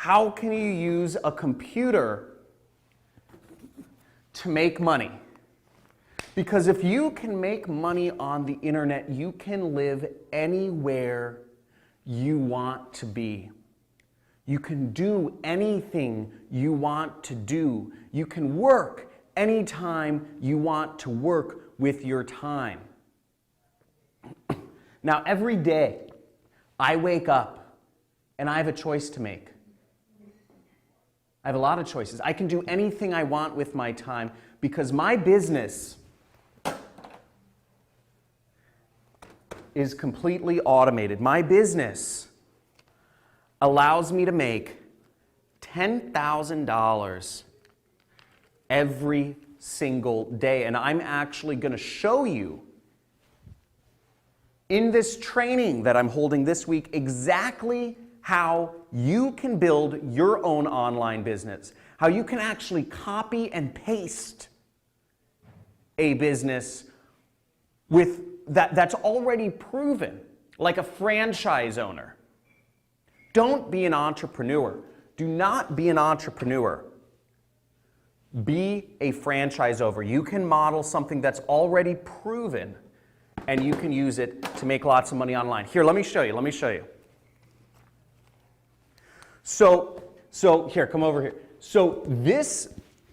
How can you use a computer to make money? Because if you can make money on the internet, you can live anywhere you want to be. You can do anything you want to do. You can work anytime you want to work with your time. Now, every day I wake up and I have a choice to make. I have a lot of choices. I can do anything I want with my time because my business is completely automated. My business allows me to make $10,000 every single day. And I'm actually going to show you in this training that I'm holding this week exactly how you can build your own online business, how you can actually copy and paste a business with that's already proven, like a franchise owner. Don't be an entrepreneur. Do not be an entrepreneur. Be a franchise owner. You can model something that's already proven and you can use it to make lots of money online. Here, let me show you. Let me show you. So here, come over here. So this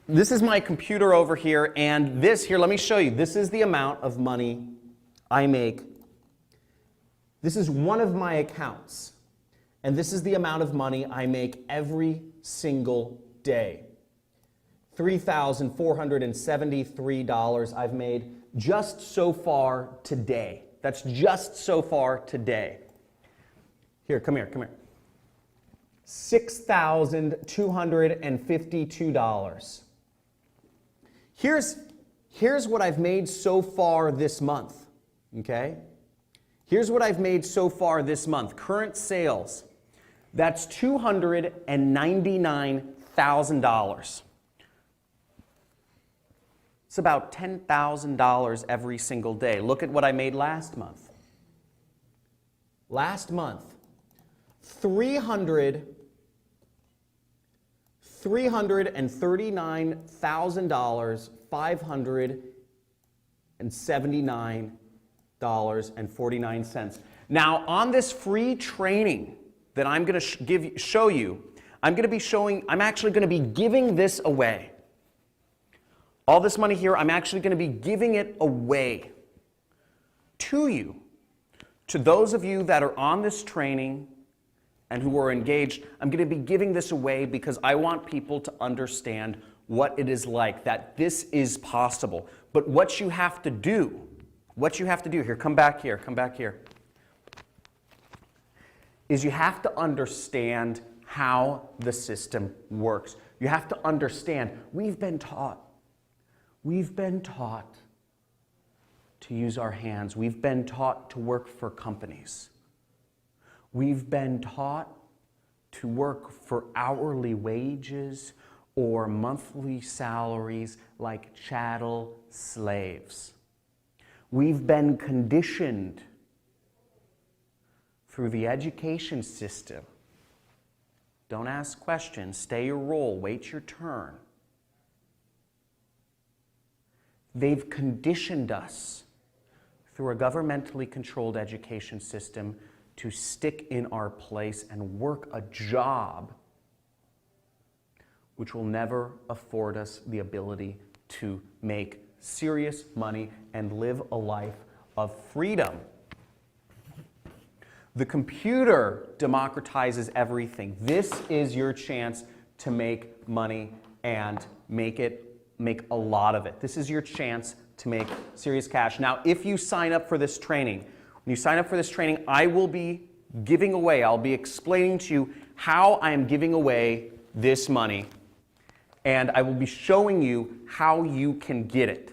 is my computer over here, and this here, let me show you. This is the amount of money I make. This is one of my accounts, and this is the amount of money I make every single day. $3,473 I've made just so far today. That's just so far today. Here, come here, come here. $6,252. Here's what I've made so far this month, okay? Here's what I've made so far this month. Current sales, that's $299,000. It's about $10,000 every single day. Look at what I made last month. Last month, $339,579.49. Now, on this free training that I'm going to show you, I'm actually going to be giving this away. All this money here, I'm actually going to be giving it away to you, to those of you that are on this training and who are engaged. I'm going to be giving this away because I want people to understand what it is like, that this is possible. But what you have to do, here, come back here, is you have to understand how the system works. You have to understand, we've been taught to use our hands. We've been taught to work for companies. We've been taught to work for hourly wages or monthly salaries like chattel slaves. We've been conditioned through the education system. Don't ask questions, stay your role, wait your turn. They've conditioned us through a governmentally controlled education system to stick in our place and work a job which will never afford us the ability to make serious money and live a life of freedom. The computer democratizes everything. This is your chance to make money and make a lot of it. This is your chance to make serious cash. Now, if you sign up for this training, when you sign up for this training, I will be giving away, I'll be explaining to you how I am giving away this money, and I will be showing you how you can get it.